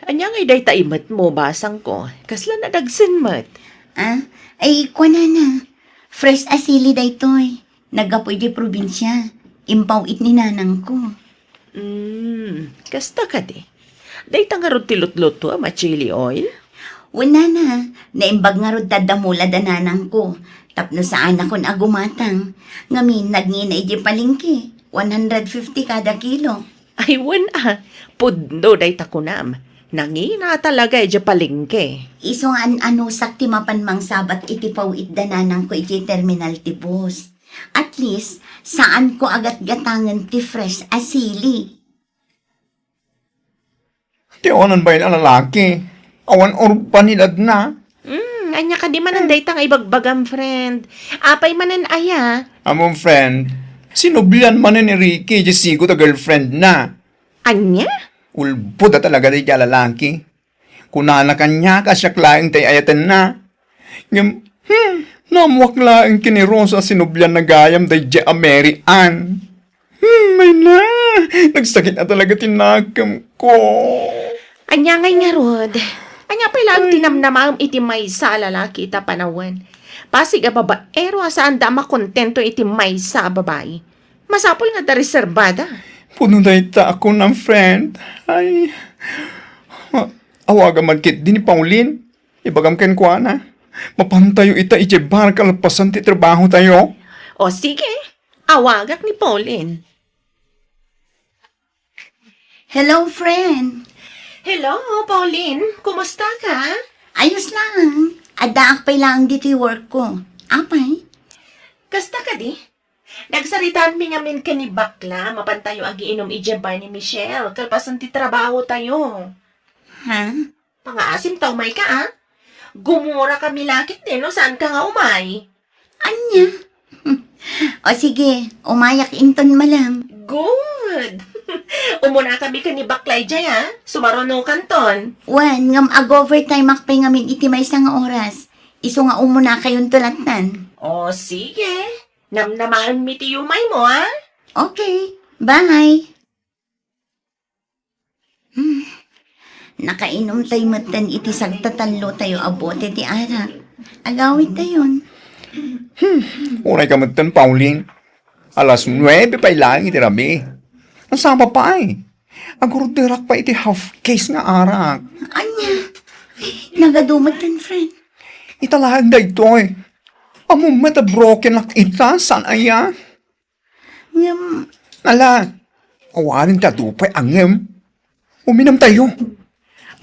Anya ngay day taimat mo basang ko. Kasla na dagsinmat. Ay, kwa na. Fresh asili daytoy. Nagapoy di probinsya. Impawit ni nanang ko. Kasta ka di. Day tangarot tilot-luto ama chili oil. Wala na. Naimbag nga rod tadamula da nanang ko. Tapno saan ako na agumatang. Ngamin, nagngina di palingki. 150 kada kilo. Ay, pudno day takunam. Nangina talaga iti palengke. Iso nga ano sakti mapanmang sabat iti pawit da nanang ko iti terminal ti bus. At least, saan ko agat gatangan ti fresh asili. Ti onan ba yun ang lalaki? Awan orbanidad na. Anya ka di manan day tang ibagbagam, friend. Apay manan aya. Among friend, sinublian man ni Ricky, Jessico ta girlfriend na. Anya? Ulbod na talaga di lalaki. Kunana kanya ka siya klaing tay ayatan na. Ngam, namuwak laing kini Rosa sinublian na gayam day ja Mary Ann. May na. Nagsakit na talaga tinagam ko. Anya ngay nga rod. Anya pa lang tinamnamam iti may sa lalaki ita panawan. Pasig a babaero asaan da makontento iti may sa babae. Masapol nga da reservada. Puno na ita ako ng friend. Ay, awaga magkit din ni Pauline. Ibagam ken kwa na. Mapantayo ita ijebar kalpasan ti trabaho tayo. O sige, awagak ni Pauline. Hello, friend. Hello, Pauline. Kumusta ka? Ayos lang. Adaak pa lang dito yung work ko. Apay? Kasta ka di? Nagsaritaan mi nga min ka ni bakla, mapantayo agi inom ijebar ni Michelle, kalpasan ti trabaho tayo. Ha? Pangaasim taw may ka, ah? Gumura kami lakit din, no? Saan ka nga umay? Anya? O sige, umayak inton malam. Good! Umuna kami ka ni baklay jay, ah? Sumaruno kanton. Wan, ngam ag-overtime akpay ngamin iti may isang oras. Iso nga umuna kayong tulatan. O, sige. Namnamaan mi ti umay mo, ah? Okay, bye. Nakainom tayo matan iti sagtatanlo tayo abote ti arak. Agawit tayon. Unay ka matan, Pauline. Alas 9 pa ilang iti rabi. Ang sama pa ay. Agurdirak pa iti half case nga arak. Anya? Nagadumatan, friend. Italahan da ito eh. Amo mata broken lak ita, saan aya? Ngam, Ala, awanin ta dupay angem. Uminam tayo.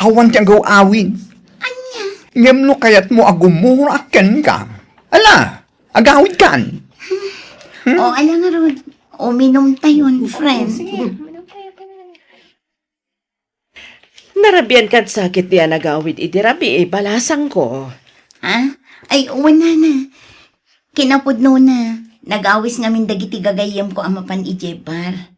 Awan tiyang gaw awin. anya? Ngem no kayat mo agumuraken ka. Ala, agawid kan. O, ala nga ron. Uminom tayon, friend. Narabian kan sakit diya nagawid iti rabi, balasang ko. Ha? Ay, wala na. Kinapudno na. Nag-awis ngamin dagiti gagayam ko amapan ijebar.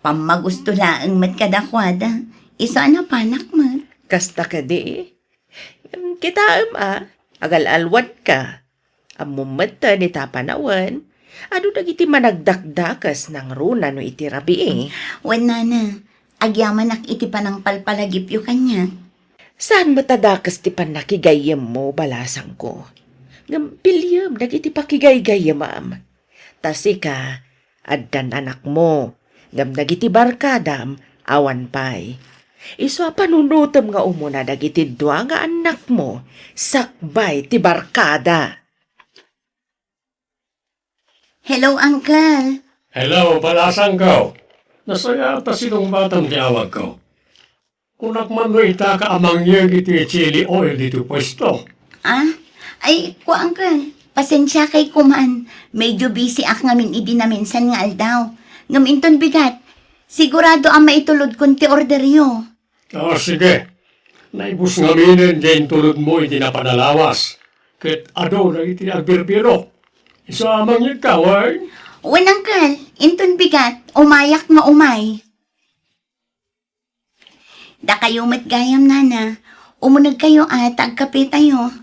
Pamagusto laang mat kadakwada. Isa na panak mat. Kasta ka di. Kita agal-alwad ka. Amumata ni tapanawan. Ano dagiti managdakdakas ng runa no iti rabi. Wala na. Agyaman ak iti panang palpalagip yu kanya. Saan matadakas ti panakigayam mo, balasang ko? Gampilyam, dagiti pakigay-gayam, ma'am. Tasi ka, addan anak mo. Gam dagiti barkadam, awan pay. Iso panunutom nga umuna dagiti dua nga anak mo, sakbay ti barkada. Hello, Uncle. Hello, balasang ko. Nasaya ta sinong batang tiyawag ko. Kunak man mo ita ka amang yag iti chili oil dito pwesto. Ay, Uncle. Pasensya kay kuman. Medyo busy ak ngamin idinaminsan nga aldaw. Ngaminton bigat. Sigurado ang maitulod kun ti order yo. Sige. Naibus nga minin dyan tulad mo iti napanalawas. Ket ado na iti agbirbiro. Isa amang yag kaway. Wen, Uncle. Inton bigat. Umayak nga umay. Da kayo matgayam, nana. Umunag kayo at agkape tayo.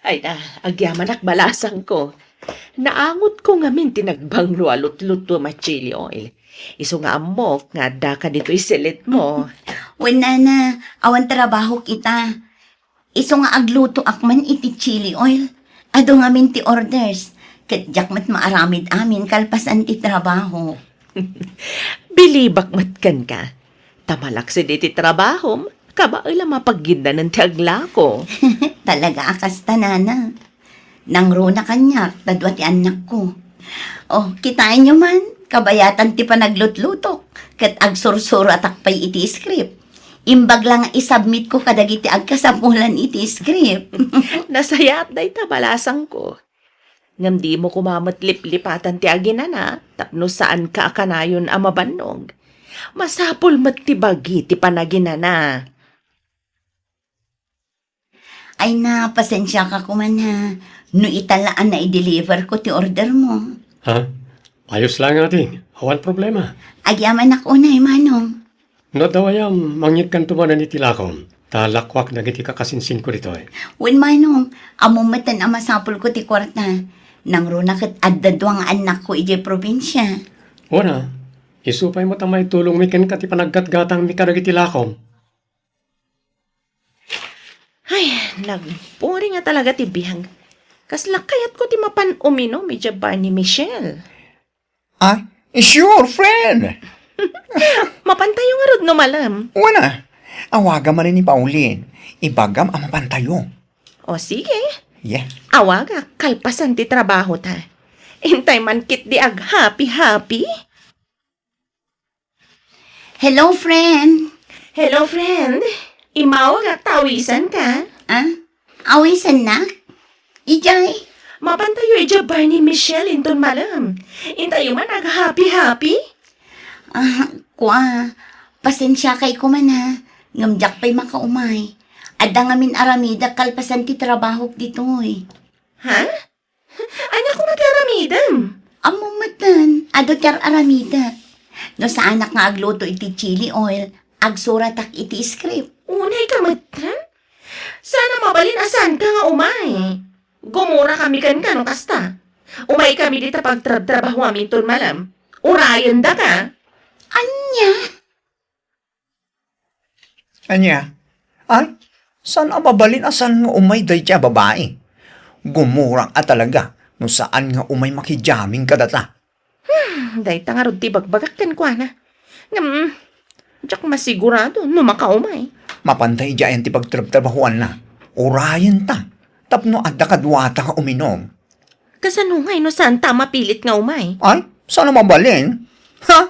Ay na, agyaman ak balasang ko. Naangot ko nga min tinagbang lualot-luto ma chili oil. Iso nga amok nga da ka dito isilit mo. Wala na, awan trabaho kita. Iso nga agluto akman iti chili oil. Ado nga min ti orders. Ket jakmat maaramid amin kalpasan ti trabaho. Bilibak matkan ka. Tamalaksid iti trabaho, kabaila mapagginda ng tiagla ko. Talaga akas tanana. Nangro na kanya, tadwa ti anak ko. Oh, kitain nyo man, kabayatan ti panaglutlutok. Ket agsursuro atakpay iti script. Imbag lang isubmit ko kadagiti agkasapulan iti script. Nasayat day tabalasang ko. Ngam di mo kumamatlip-lipatan ti aginana, tapno saan ka akanayon amabanog. Masapul matibagi ti panaginana. Ay na, pasensya ka kuman ha. No italaan na i-deliver ko ti order mo. Ha? Ayos lang ating. Awan problema. Agyaman ako na, manong. No daw ayam, mangyit kan tumanan iti lakon. Talakwak na giti kakasinsin ko dito eh. Wen manong, amumatan ang masapul ko ti kwarta. Nang runakat addadwang anak ko ije probinsya. Una, isupay mo tamay tulong mi ken kati panaggatgatang mi kadagiti lakon. Ay, nagpuri nga talaga ti bihang. Kaslakayat ko ti mapan umino, medyo Barney Michelle. Ay, sure, friend. Mapantayo nga rod no malam. Wala. Awaga man ni Pauline. Ibagam ang mapantayo. O sige, Yeah. awaga, kalpasan ti trabaho ta. Intay man kit di ag happy-happy. Hello, friend. Hello, friend. Imawag at tawisan ka. Ah? Awisan na? Ijay? Mapantayo ija Barney Michelle inton malam. Intayo man ag happy-happy. Kwa, pasensya kay ko man ha. Ngamjak pa'y makaumay. Adda nga min aramida kalpasan ti trabaho dito eh. Ha? Anya ko matiaramidam. Amumatan, ado tiar aramida. No sa anak nga agluto iti chili oil, agsuratak iti script. Unay ka matan? Sana mabalin asan ka nga umay. Gumura kami kan no kasta. Umay kami dito pagtrabaho amin ton malam. Urayan da ka. Anya? Anya? Ay, saan mabalin asan nga umay day tiya babae? Gumurang at talaga no saan nga umay makijaming kadata. Day tangarod ti bagbagakan ko na. Diyak masigurado no makaumay. Mapantay diyan ti pagtrabahuan na. Urayan ta. Tapno adda kadwata nga uminom. Kasanungay no saan ta mapilit nga umay. Ay, saan mabalin? Ha?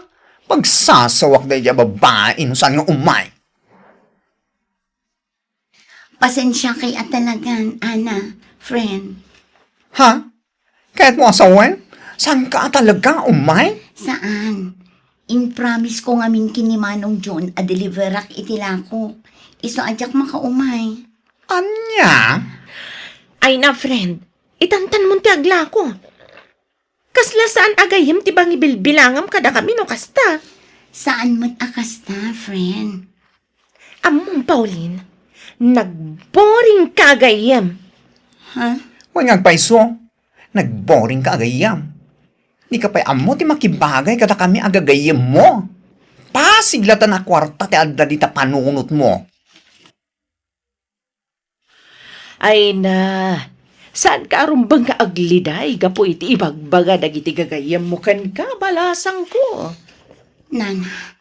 Pagsasawak day tiya babae no saan nga umay. Pasensya kay at talagan, Ana, friend. Ha? Kahit mo asawan? Saan ka talaga umay? Saan? In promise ko nga min kini Manong John a deliverak itilako. Iso adyak makaumay. Anya? Ay na friend, itantan mo ti agla ko. Kasla saan agayem ti bang ibilbilangam kada kami no kasta. Saan mo't akasta, friend? Among Pauline, nagboring ka agayem. Ha? Wanyag paiso. Nagboring ka agayam. Di ka pa'y amo ti makibagay kada kami agagayam mo. Pasiglatan na kwarta ti adda di ta panunot mo. Ay na, saan ka arumbang ka agliday? Gapo iti ibagbaga dagiti gagayam mo kan ka, balasang ko. Nana,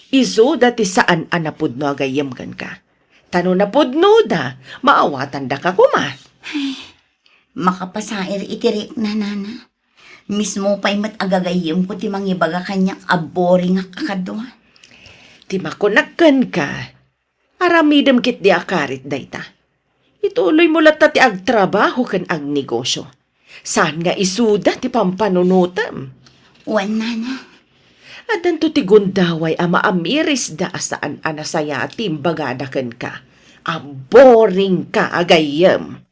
Iso dati saan anapudno agayam kan ka. Tano napudno da, maawatan da ka kuma. makapasair itirik na nana. Mismo pa'y mat agagayim ko ti mangibaga kanyak aboring nga kakadwa. Ti makunakkan ka. Aramidem kit di akarit dayta. Ituloy mo lata ti agtrabaho kan ag negosyo. Saan nga isuda ti pampanunutam? Wan nana. Adan to ti gundaway ama amiris da asaan anasaya timbagada kan ka. Boring ka agayam.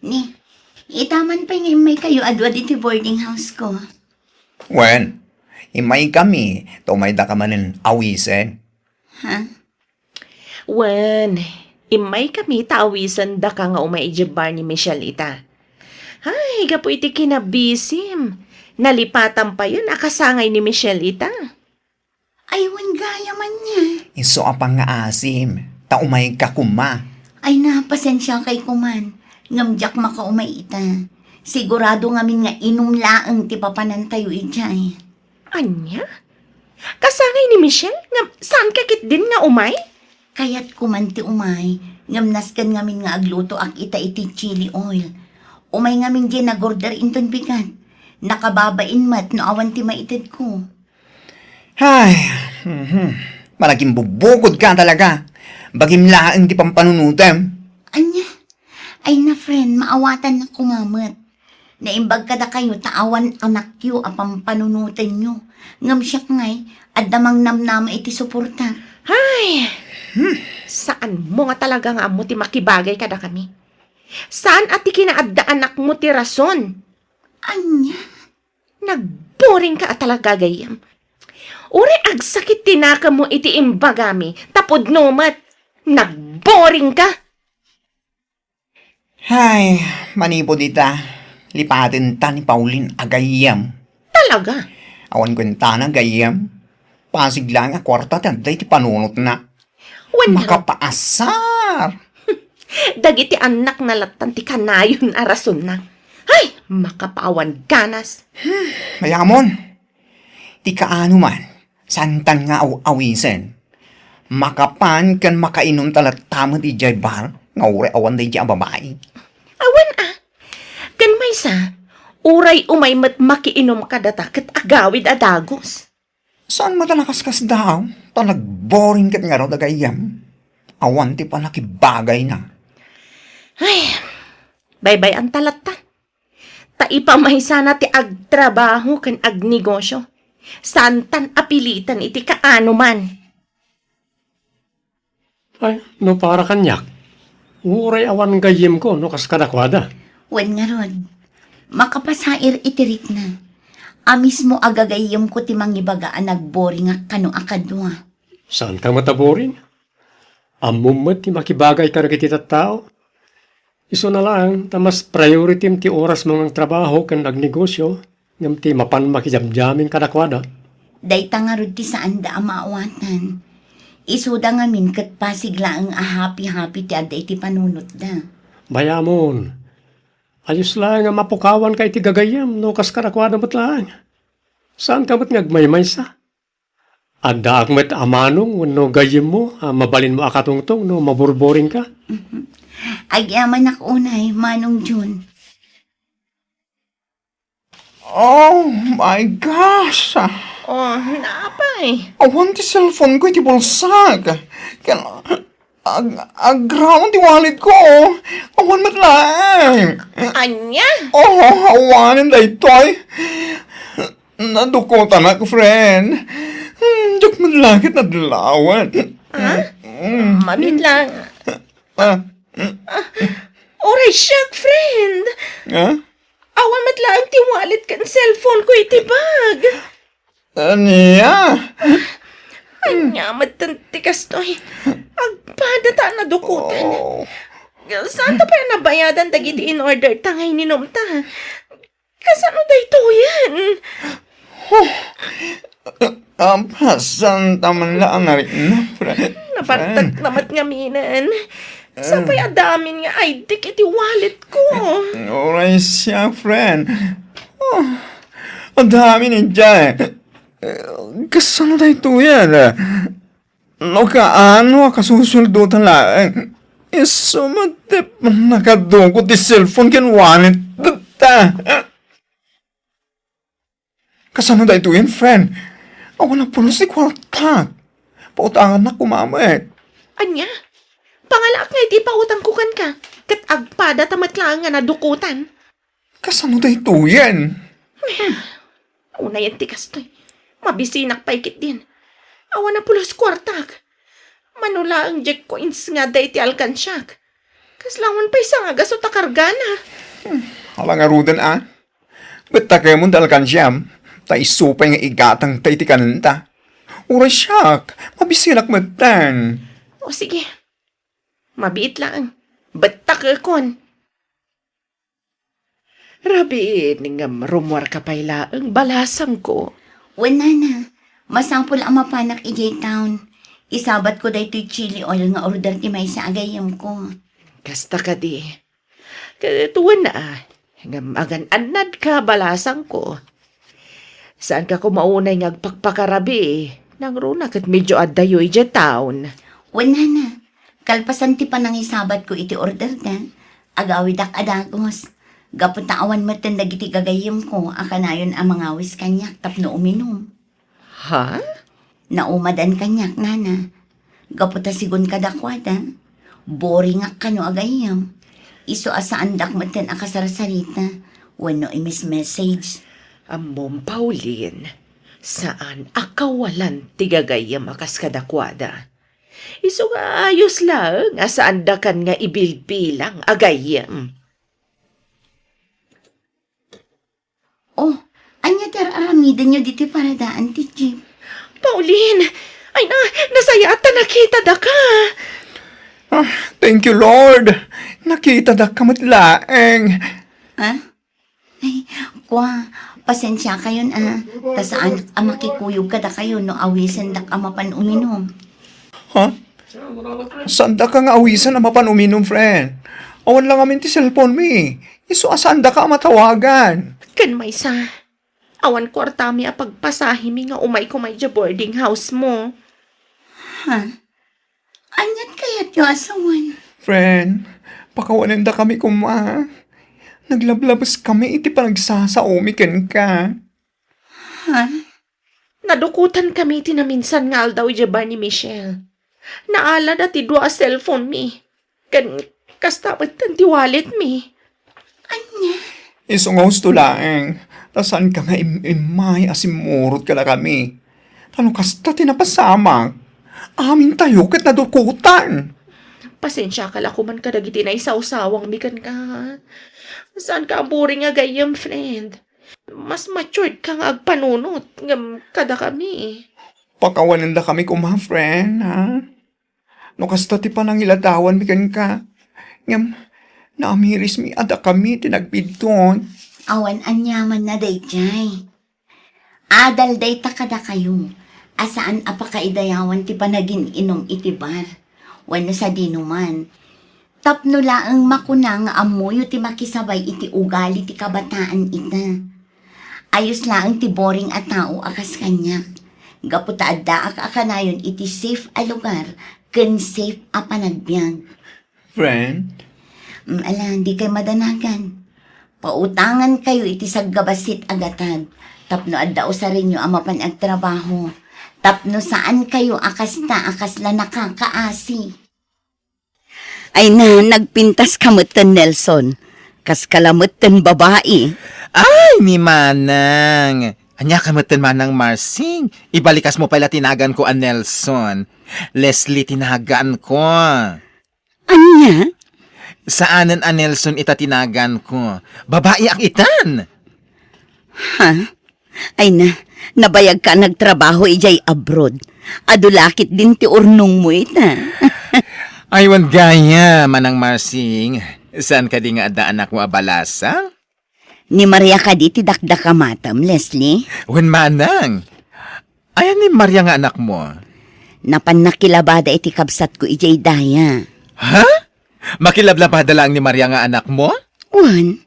Ni, itaman pa ngayon may kayo adwa diti boarding house ko. Wen, imay kami, tumay da ka manin awisen. Ha? Wen, imay kami tawisan da ka nga umaijabar ni Michelle ita. Ay, gapo iti kinabisim. Nalipatan pa yun akasangay ni Michelle ita. Ay, wan gaya man niya. Iso apang nga asim. Taumay ka kuma. Ay na, pasensya kay kuman. Ngamjak makaumay ita. Sigurado ngamin nga inom laang ti papanan tayo ijay. Anya? Kasangay ni Michelle? Nga, saan kakit din nga umay? Kaya't kuman ti umay, ngamnaskan ngamin nga agluto ak ita iti chili oil. Umay ngamin di nagorder inton bigat. Nakababain mat no awan ti maitid ko. Ay, malaging bubukod ka talaga. Bagim laang di pampanunutem. Anya? Ay na friend, maawatan na kumamat. Naimbag kada kayo, taawan anak yu apang panunutin nyo. Ngam siya ngay, at damang namnama iti suporta. Ay, saan mo nga talaga nga mo ti makibagay kada kami? Saan at ti kinaadda anak mo ti rason? Anya? Nagboring ka at talaga gayam. Uri agsakit tinaka mo iti imbagami, tapod nomat. Nagboring ka. Ay, manipo dita. Lipatin ta ni Pauline agayam. Talaga? Awan kwenta na gayam. Pasig lang nga kwarta ti panunot na. Wala. Makapaasar. Dagiti anak na latan ti kanayon a rason na. Ay, makapaawan ganas. Mayamon. Ti kaano man. Santan nga awisen. Makapan kan makainom talat tama di jay bar. Nga ure awan di jay babae. Awan kan may sa, uray umay mat makiinom ka data kat agawid adagos. Saan matalakaskas daw? Talag boring kat nga raw dagayam. Awan ti pa nakibagay na. Ay, bye-bye ang talatan. Taipamay sana ti agtrabaho kan agnegosyo. Santan apilitan iti kaano man. Ay, no para kanyak. Uray awan gayim ko, no kas kadakwada. Wen nga rod, makapasair itirit na. Amis mo agagayam ko ti mangibagaan nagboring nga kano akadwa. Saan ka mataboring? Amumot ti makibagay ka iti tao. Iso na lang, tamas priority ti oras mga trabaho kan nagnegosyo, ngam ti mapan makijamjamin kadakwada. Dayta nga rod ti saan da amaawatan. Isuda nga min kat pasigla ang happy-happy ti aday ti panunot da. Bayamon, ayos lang nga mapukawan kay ti gagayam, no kas kadakwada mo't lang. Saan ka mo't ngagmaymay sa? Anda akmet amanong, no gayim mo, mabalin mo akatungtong, no maburboring ka. Ay yaman unay, manong June. Oh my gosh! Oh, napay. Awan ti cellphone ko iti bulsak. Kan aground ti wallet ko. Awan matlang. Anya? Oh, awanin da itoy. Nadukotan ako, friend. Diyok malakit na dalawan. Mabit lang. Ah, Oray siyak, friend. ah? Awan matlaang ti wallet kan cellphone ko iti bag. Aniya? Anya, matantikas to'y. Agpada ta na dukutin. Oh. Saan ta pa nabayadan dagiti in order tangay ninom ta? Kasano da ito yan? Pasan taman lang na rin na, friend. Napartag namat nga minan. Sapay adamin nga ay dik iti wallet ko. Oray siya, friend. Oh, ang dami ni Jay. Kasano na ito yan? No kaano kasusuldo tala. Isumatip nakadungko ti cellphone ken wallet. Data. Kasano na ito yan, friend? Ako na pulos ni kwarta. Pautangan na kumamit. Anya? Pangalak nga iti pautang kukan ka. Kat agpada tamat lang nga nadukutan. Kasano na ito yan? Una yan tikas to'y. Mabisinak pa ikit din. Awa na pulos kwartak. Manula ang jack coins nga da iti alkansyak. Kaslangan pa isang agas o takargana. Alang arudan Ba't takay mo dalakan siyam? Ta isupay nga igatang ta iti kananta. Ura siyak, mabisinak matan. O sige. Mabiit lang. Ba't takakon? Rabi, nga rumwar ka pa'y laang balasang ko. Wen na, Masapol ang mapanak ijay town. Isabat ko daytoy chili oil nga order ti may sa agayam ko. Kasta ka di. Tuwan na. Ngamagan anad ka balasang ko. Saan ka kumaunay ngagpagpakarabi? Nang runa kat medyo adayoy dya town. Wala na. Kalpasan ti pa nang isabat ko iti order na. Agawidak adagos. Gapunta awan matan dagiti gagayam ko. Akanayon ang mga awis kanyak tapno uminom. Ha? Naumadan kanyak, nana. Gaputa sigun kadakwada. Boring ak kano agayam. Iso asaan dakmatan akasarasarita. Wano imis message. Amom Pauline, saan akawalan tigagayam akas kadakwada? Iso nga ayos lang, asaan da kan nga ibilbilang agayam. Oh, anya ter aramidan nyo dito para daan ti Jeep. Pauline, ay na, nasayata nakita da ka. Thank you, Lord. Nakita da kamot laeng. Ha? Ay, kwa, pasensya kayo tasaan ang makikuyog kada kayo no awisan dak amapan uminom. Ha? Saan da ka nga awisan na mapan uminom, friend? Awan lang amin ti cellphone mi. Iso asaan da ka matawagan? Kan may sa, awan kwarta mi apagpasahi mi nga umay kumay dya boarding house mo. Ha? Anyat kayat yung asawan? Friend, pakawanan da kami kuma. Naglablabas kami iti panagsasaomi ken ka. Ha? Nadukutan kami tinaminsan nga aldaw dya ba ni Michelle. Naala na ti dua cellphone mi. Kan kastapat ti wallet mi. Anya? Iso nga husto laeng. Tasan ka nga imay asimurot ka na kami. Ano kasta tinapasamang? Amin tayo kat nadukutan. Pasensya ka lang kuman ka dagiti na isaw-sawang mikan ka. Saan ka ang boring nga gayam, friend? Mas matured ka nga agpanunot ngam kada kami. Pakawanan da kami kuma, friend, ha? No kasta ti panang iladawan mikan ka. Ngam, naamiris mi ada kami tinagbidton. Awan anyaman na dayjay. Adal day takada kayo. Asaan apakaidayawan ti panagin inom iti bar. Wano sa dinuman. Tapno laang makuna nga amuyo ti makisabay iti ugali ti kabataan ita. Ayos laang ti boring at tao akas kanyak. Gaputa adda akanayon iti safe a lugar ken safe a panagbiag. Friend, Ala, di kay madanagan. Pautangan kayo iti saggabasit agatad. Tapno adda sa rinyo ang mapanagtrabaho. Tapno saan kayo akas la nakakaasi. Ay na, nagpintas kamutan Nelson. Kas kalamutan babae. Ay, ni Manang. Anya kamutan Manang Marsing. Ibalikas mo pala tinagan ko ang Nelson. Leslie tinagan ko. Anya? Saanan ang Nelson ita tinagan ko? Babae ang itan. Ha? Ay na, nabayag ka nagtrabaho ijay abroad. Adulakit din ti urnong mo ita. Aywan gaya, Manang Marsing. Saan ka di nga ada anak mo abalasa? Ni Maria ka di ti dakdaka matam, Leslie. Wen Manang. Ayan ni Maria nga anak mo. Napan nakilabada iti kabsat ko ijay daya. Ha? Makilablabada lang ni Maria nga anak mo? Wan,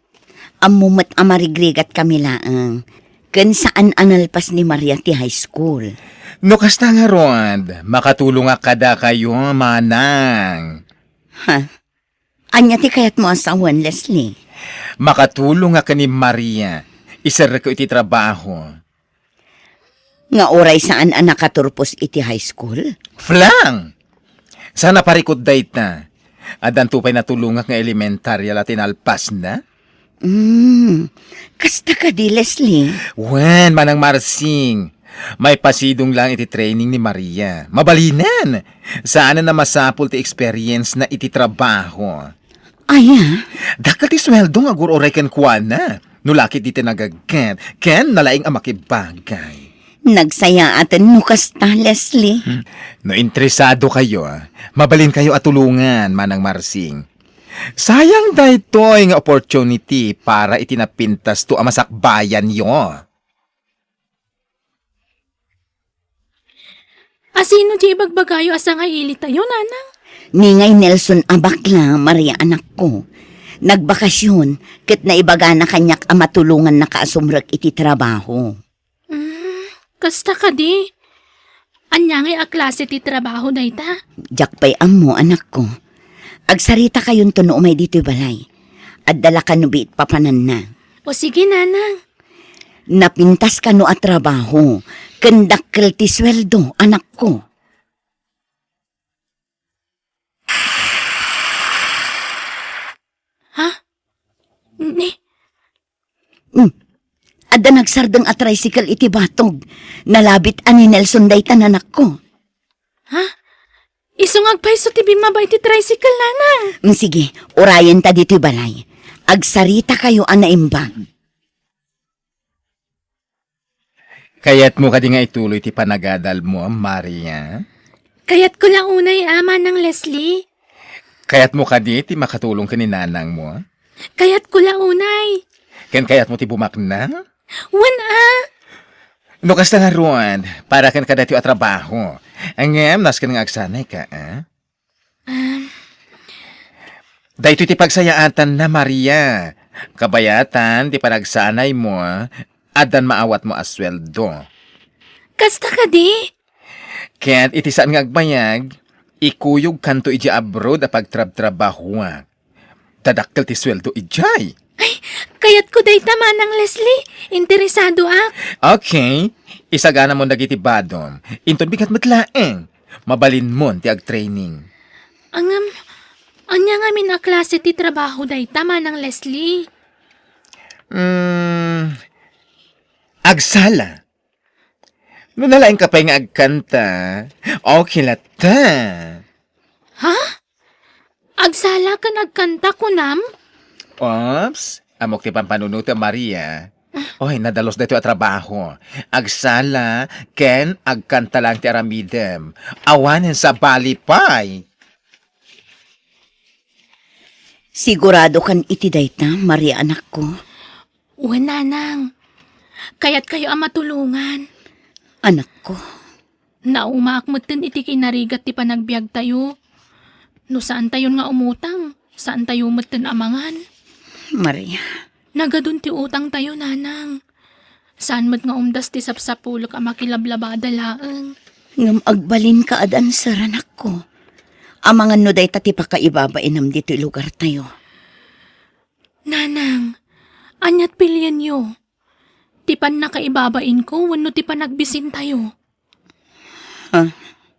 amumat amarigrigat kami laang. Ken saan analpas ni Maria ti high school. No kasta nga Rod, makatulong nga kada kayo, Manang. Ha? Anya ti kayat mo asawan, Leslie? Makatulong nga ka ni Maria. Isar ko iti trabaho. Nga oray saan ang nakaturpos iti high school? Flang! Sana parikot dayt na. Adan tupay na tulungak nga elementarya la tinalpas na? Kasta ka di, Leslie? Wen, Manang Marsing. May pasidong lang iti training ni Maria. Mabalinan. Sana na masapul ti experience na iti trabaho. Aya? Dakat ti sweldo nga guroray ken kuana. Nulakit iti nagagan. Ken nalaing ang makibagay. Nagsaya atan no kasta, Leslie. No interesado kayo, mabalin kayo at tulungan, Manang Marsing. Sayang daytoy nga opportunity para itinapintas to amasakbayan yo. Asino di bagbagayo asa nga ili tayo, nanang? Ningay Nelson abakla, Maria anak ko. Nagbakasyon, ket na ibaga na kanyak matulungan na kaasumrek iti trabaho. Kasta ka di. Anya nga klase ti trabaho dayta? Jakpay ammo anak ko. Agsarita kayon to no umay dito balay. At dala ka no biit papanan na. O sige, nanang. Napintas ka no at trabaho. Kendakkel ti sweldo, anak ko. Ni, Ada nagsardeng at tricycle iti batog. Nalabit ani Nelson daytan anak ko. isungag pa iso ti bimabay ti tricycle, nanang. Sige, orayan ta dito balay. Agsarita kayo anaimbag. Kaya't mo ka di nga ituloy ti panagadal mo, Maria. Kaya't ko lang unay ama ng Leslie. Kaya't mo ka di ti makatulong ka ni nanang mo. Kaya't ko lang unay. Kaya't mo ti bumakna. Wana. No kasta nga ruan, para kan ka dati at trabaho. Ang nas ka nga agsanay ka, Dahito ti pagsayaatan na, Maria. Kabayatan, ti panagsanay mo, adan maawat mo asweldo. Kasta ka di. Kaya't iti saan nga agbayag, ikuyog kanto iji abroad a pagtrab-trabaho. Tadakkel ti sweldo ijay. Kaya't ko day tama ng Leslie. Interesado ak. Okay, isagana mo dagiti badom. Inton bigat matlaeng. Mabalin mo ti ag-training. Anya nga min a klase ti trabaho day tama ng Leslie. Agsala. No nalaing ka pa nga agkanta, okay lata. Agsala ka nagkanta ko nam? Ops, amok ti pampanunuta Maria. Oy, nadalos dito at trabaho. Agsala, ken agkanta lang ti aramidem. Awanin sa balipay. Sigurado kan iti dayta, Maria anak ko. Wana nang. Kaya't kayo ang matulungan. Anak ko. Naumaakmutin iti kinarigat ti panagbiag tayo. No saan tayo nga umutang? Saan tayo mutin amangan? Maria. Nagadun ti utang tayo, nanang. Saan mat nga umdas ti sapsapulok ang makilablabada laeng. Ngam agbalin ka adan sir anak ko. Amangan no day tati pa kaibabainam dito lugar tayo. Nanang, anyat pilyan yo. Tipan na kaibabain ko, wano ti panagbisin tayo.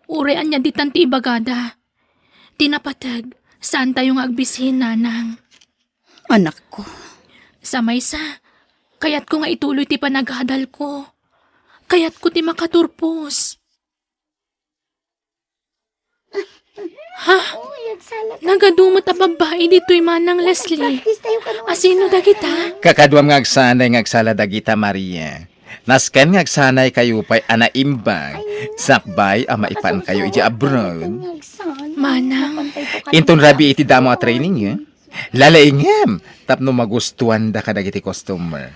Ure anya ditan ti ibagada. Tinapatag, saan tayo nga agbisin, nanang? Anak ko. Sa maysa, kayat ko nga ituloy ti panaghadal ko. Kayat ko ti makaturpos. Nagadumot a babae dito'y manang Leslie. Asino dagita? Kakaduam nga agsanay nga agsala dagita Maria. Nasken nga agsanay kayo pa'y anaimbag. Sakbay ang maipan kayo iji abroad. Manang, Inton rabi iti damo a training Lalaingem, tapno magustuhan da ka dagiti customer.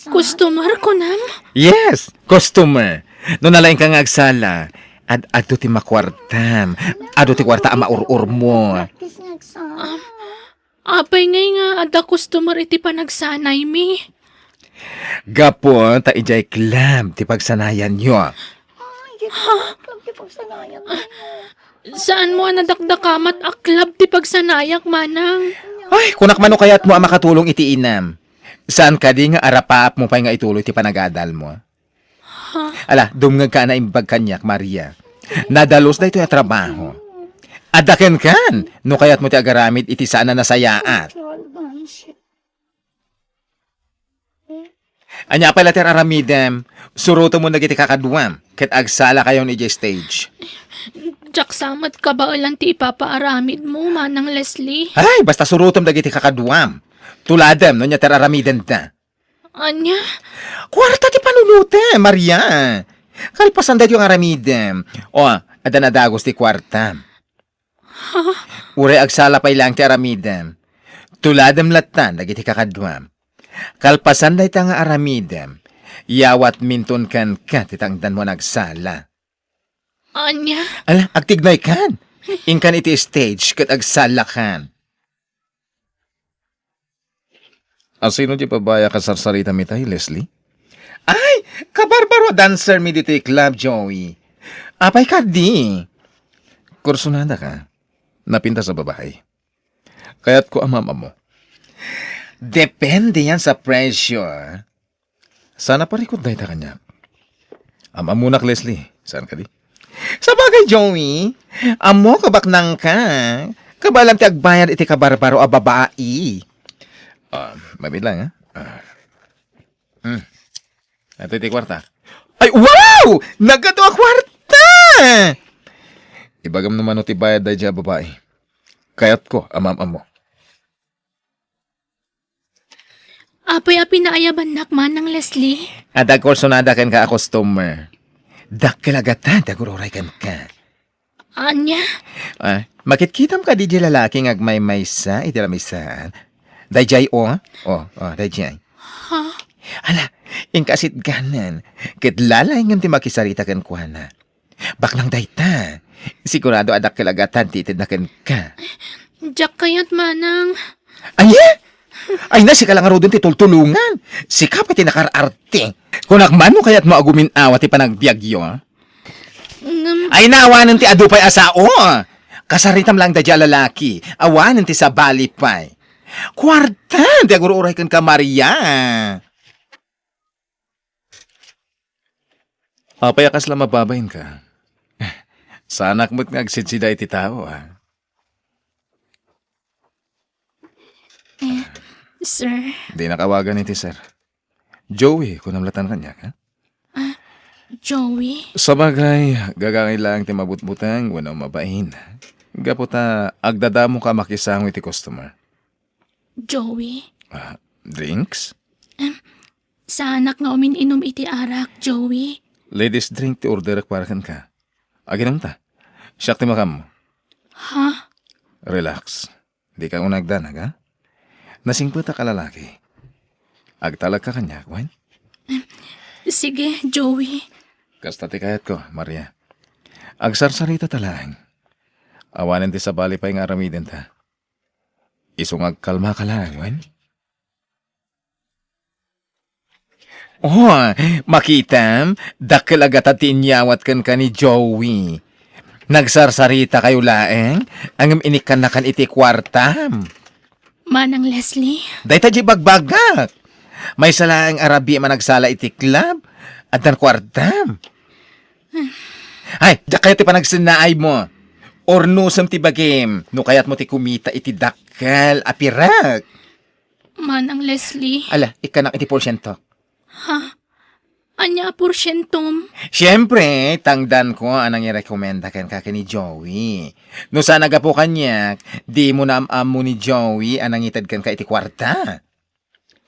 customer ko nam? Yes, customer. No nalaing ka nga agsala, ado ti makwartam, ado ti kwarta ang maurur mo. Apay ngay nga ada customer iti panagsanay mi. Gapon, ta ijay club, ti pagsanayan nyo. Saan mo nadakdakamat aklab ti pagsanayak, manang? Ay, kunak mano kaya't mo ang makatulong iti inam. Saan ka di nga arapaap mo pa nga ituloy ti panagadal mo? Ala, dumngag ka na imbag kanyak, Maria. Nadalos na ito yung trabaho. Adaken kan, no kaya't mo ti agaramid iti sana nasayaat. Anya pala ti aramidem, suruto mo nagiti kakaduam, ket agsala kayo ni stage. Jack samat ka ba ulan ti ipapaaramid mo, manang Leslie? Ay, basta surutom dagiti kakaduam. Tuladem, no niya teraramiden ta. Anya? Kwarta ti panunute, Maria. Kalpasan dati yung aramidem. O, ada na dagos ti kwarta. Ure agsala pa ilang ti aramidem. Tuladem latan, dagiti kakaduam. Kalpasan dati nga aramidem. Yawat minton kan ka, titangdan mo nagsala. Anya? Ala, agtignay kan. Inkan iti stage, kat agsala kan. Sino di pabaya ka sarsarita mi tayo, Leslie? Ay, kabarbaro dancer mi dito club, Joey. Apay ka di. Kursunada ka. Napinta sa babae. Kaya't ko ang mama mo. Depende yan sa pressure. Sana parikot na ita kanya. Ama munak, Leslie. Saan ka di? Sa bagay, Joey. Amo kabaknang ka. Kabalang ti agbayad iti kabarbaro a babae. Mabit lang, ha? Ito iti kwarta. Ay, wow! Nagkato a kwarta! Ibagam naman o ti bayad dahi dya babae. Kaya't ko, amam mo. Apay-api na ayaban nakman ng Leslie. Adag korsonada kan ka customer. Dakilagatan, daguroray kan ka. Anya? Makitkitam ka di dya lalaking agmay-maysa, iti lamisaan. Dayjay o, dayjay. Ha? Ala, ingkasit ganan. Kit lalay ngam ti makisarita kan kuhana. Baklang dayta. Sigurado adak kilagatan titid na kan ka. Jack kayat manang. Ay, ay na, si kalangaro dun ti tultulungan. Si kapati nakararte. Kung nakmano kaya't maagumin awat ti panagbiagyo. Ay naawanan ti adupay asao. Kasaritam lang da dya lalaki. Awanan ti sa balipay. Kwarta, di agururay kan ka, Maria. Payakas lang mababayin ka. Sana mo't ngagsidsida iti tao, Sir, Di nakawagan iti sir. Joey, kung namlatan kanya, ha? Joey? Sa bagay, gagangay lang ti mabutbutang, wala mabain. Gaputa, agdadamo ka makisang iti customer. Joey? Drinks? Sa anak nga umininom iti arak, Joey? Ladies drink ti order para kan ka. Aginam ta. Siyak ti makam mo. Ha? Relax. Di ka unagdanag, ha? Nasingputa ka lalaki. Agtalag ka kanya, Gwen. Sige, Joey. Kasta ti kayat ko, Maria. Agsarsarita talang. Awanan ti sa bali pa yung aramidin ta. Isungag kalma ka lang, Gwen. Makitam, dakil agad at inyawat kan ka ni Joey. Nagsarsarita kayo laeng, ang inikan na kan iti kwartam. Manang Leslie? Day ta di bagbagak. May salaang Arabi managsala iti club at ang kwartam. Ay, da kayo ti panagsinaay mo. Or no sam ti bagim, no kayat mo ti kumita iti dakal apirak. Manang Leslie? Ala, ikanak iti porsyento. Anya porsyentom? Siyempre, tangdan ko anang i-recommenda kan ka ni Joey. No sana ga po kanyak, di mo na mo ni Joey anang itad kan ka iti kwarta.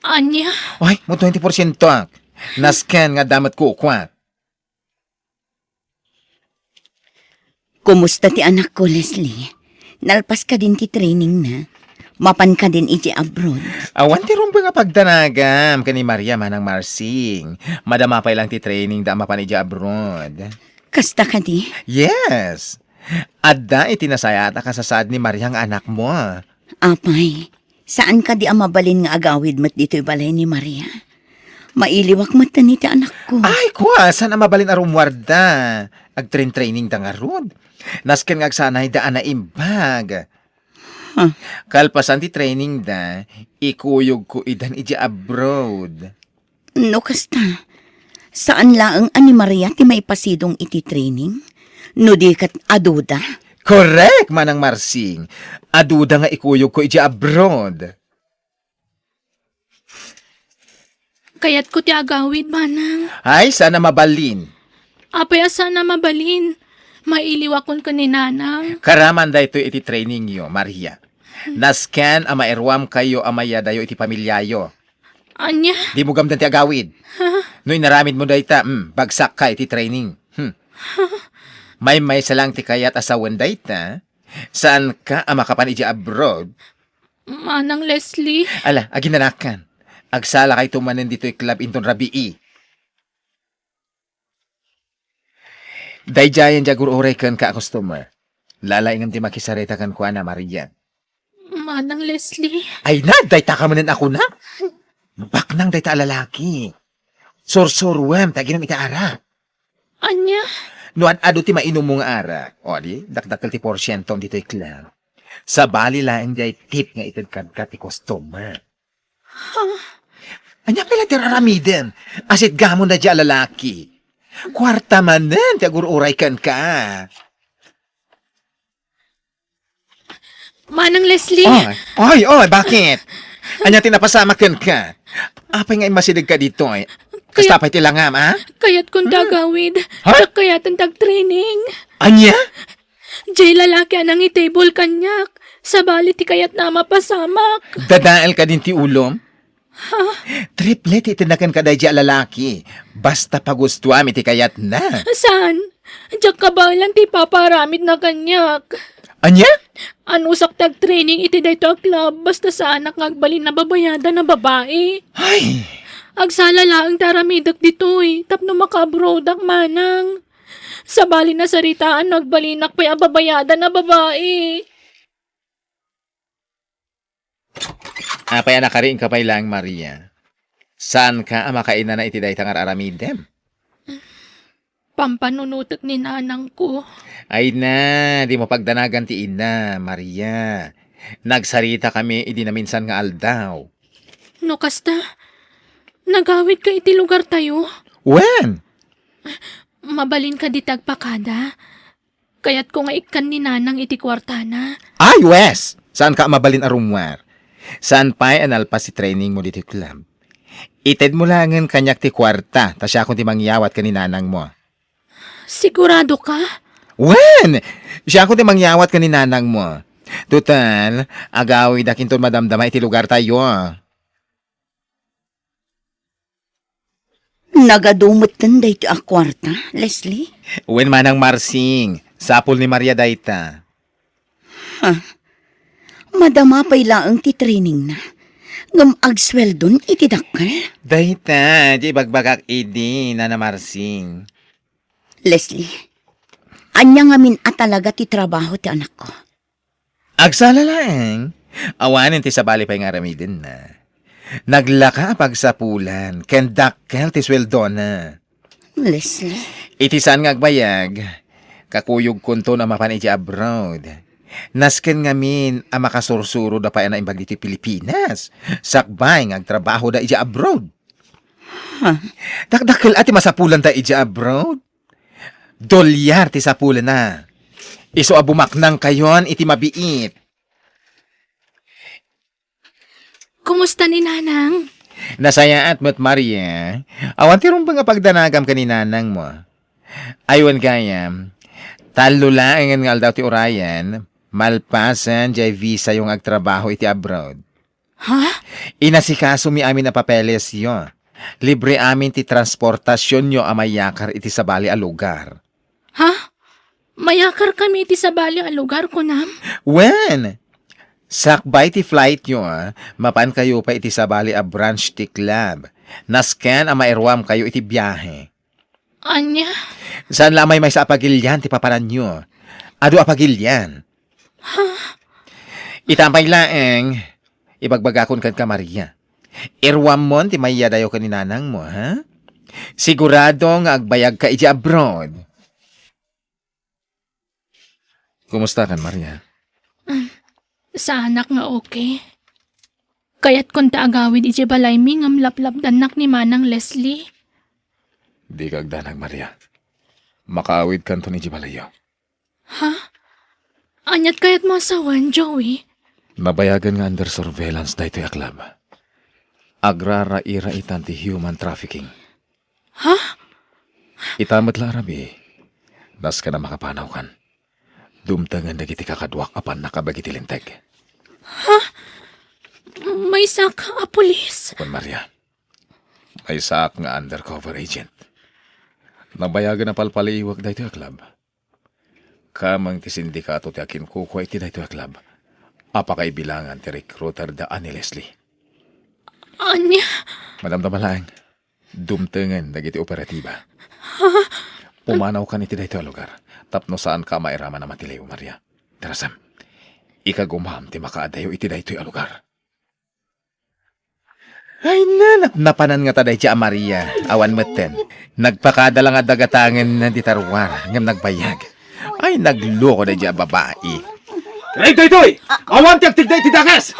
Anya? Ay, mo 20% ak. Nascan nga damat ko kwat. Kumusta ti anak ko, Leslie? Nalpas ka din ti training na. Mapan ka din iti abroad. Awan ti rumbo nga pagdanagam kani Maria manang Marsing. Madamapay lang ti training da mapan iti abroad. Kasta ka di? Yes. Adda itinasayata ka sa sad ni Maria ang anak mo. Apay, saan ka di amabalin nga agawid mat dito'y balay ni Maria? Mailiwak mat na ti anak ko. Ay, kuha, saan ang mabalin arumwarda? Agtrain-training da nga rod. Nasken nga agsanay daan na imbag. Kalpasan ti training da, ikuyog ko idan iti abroad. No, kasta. Saan laang ani Maria ti maipasidong iti training? No di kat aduda? Correct, manang Marsing. Aduda nga ikuyog ko iti abroad. Kayat ko ti agawid, manang. Ay, sana mabalin. Apay asa na mabalin. Mailiwakon ko ni nanang. Karaman da ito iti training yo, Maria. Nascan ama erwam kayo amaya dayo iti pamilyayo. Anya? Di mo gamdan ti agawid. No inaramid mo dayta, bagsak ka iti training. May salang ti kayat asawan dayta. Saan ka amakapan iti abroad? Manang Leslie? Ala, aginanakan. Agsala kay tumanin dito'y club inton rabii. Dayjayan jagur oray kan ka customer. Lalaingan ti makisareta kan ko na Maria. Manang Leslie. Ay na, dayta ka manan ako na. Baknang dayta lalaki. Sorsorwem, taginam itaara. Anya? Nuan ado ti mainom mo nga ara. O di, dakdakal ti porsyentong dito'y club. Sa bali laeng jay tip nga itad ka ti customer. Anya pala ti raramiden. Asit gamon na di lalaki. Kwarta manen, ti agur-uray kan ka. Manang Leslie. Oy, bakit? Anya tinapasama kan ka. Apay nga imasidig ka dito eh. Kaya- Kastapay ti langam, ha? Kayat kong dagawid. Ha? Kayat ang tag-training. Anya? Jay lalaki anang itable kanyak. Sa bali ti kayat na mapasamak. Dadael ka din ti ulom? Triplet itinakan ka dahi lalaki. Basta pagustuam iti kayat na. Saan? Diyak ka ba lang ti paparamid na kanyak. Anya? Anusak tag-training iti dayto a club basta sa anak ngagbalin na babayada na babae. Ay, Agsala laang taramidak ditoy, tapno makabrodak manang. Sa bali na saritaan nagbalinak pa'y ababayada na babae. apay anakarin ka pa'y lang, Maria. Saan ka amakainan na iti dahi tangar aramidem? Pampanunutot ni nanang ko. Ay na, di mo pagdanagan ti ina, Maria. Nagsarita kami, idi na minsan nga aldaw. No kasta, nagawid ka iti lugar tayo. When? Mabalin ka di tagpakada. Kaya't ko nga ikan ni nanang iti kwartana. Ay, Wes! Saan ka mabalin arumwar? Saan pa'y analpa si training mo dito club? Ited mo langan kanyak ti kwarta, ta siya kung ti mangyawat ka ni nanang mo. Sigurado ka? When? Siya kung ti mangyawat ka ni nanang mo. Tutal, agawi da kinton madamdama iti lugar tayo. Nagadumot kan dayto a kwarta, Leslie? When manang Marsing, sapul ni Maria dayta. Madama pa'y laang ti training na. Ngam agsweldon iti dakkel. Dayta, di bagbagak idi, Nana Marsing. Leslie, anya ngamin at talaga ti trabaho ti anak ko. Agsala lang. Awanin ti sabali pa'y nga ramidin na. Naglaka pagsapulan, kendakkel ti sweldo na. Leslie, Iti saan nga agbayag, kakuyog kunto na mapan iti abroad. Nasken ngamin ang makasursuro da pa na imbag diti Pilipinas. Sakbay nga agtrabaho da iti abroad. Dakdakkel ati masapulan da iti abroad. $2 ti sapulan na. Iso abumaknang kayon iti mabiit. Kumusta ni nanang? Nasaya at mo't Maria, awan tirong ba nga pagdanagam ka ni nanang mo? Aywan kaya, talo lang nga daw ti Orayan, malpasan jay visa yung agtrabaho iti abroad. Ha? Inasikaso mi amin na papeles yo. Libre amin ti transportasyon yo amayakar iti sabali a lugar. Ha? Mayakar kami iti sa bali ang lugar ko nam? When? Sakbay ti flight nyo, mapan kayo pa iti sabali a branch ti club. Nasken a mairwam kayo iti biyahe. Anya? Saan lamay may sa apagilyan ti papanan nyo? Ado apagilyan? Itampay laeng, ibagbagakon kan ka Maria. Irwam mon ti maya dayo ka ni nanang mo, ha? Sigurado nga agbayag ka iti abroad. Kumusta kan, Maria? Sa anak nga okay. Kaya't kung taagawid iti balay mi ngam laplapdanak ni manang Leslie. Di kagdanag, Maria. Makaawid kan to ni Jibalayo. Ha? Anyat kaya't masawan, Joey? Nabayagan nga under surveillance da ito club. Agrara ira itan ti human trafficking. Ha? Itamat larabi. Das ka na makapanaw kan. Dumtangan na kiti kakadwak apan nakabagiti linteg. May saka a pulis. Kun Maria, may saak nga undercover agent. Nabayagan na palpaliwag da ito club. Kamang ti sindikato ti akin kukuha iti da ito club. Apakay bilangan ti recruiter da ani Leslie. Anya? Madam Damalang, dumtangan na kiti operatiba. Pumanaw ka niti daytoy a lugar. Tapno saan ka mairaman na matilayo, Maria. Terasam, ikagumam ti makaadayo iti daytoy a lugar. Ay napanan nga taday ti a Maria. Awan metten. Nagpakadala nga dagatangan na di tarwar. Ngam nagbayag. Ay nagloko na di a babae. Ray, toy! Awan ti agtigday ti dakas!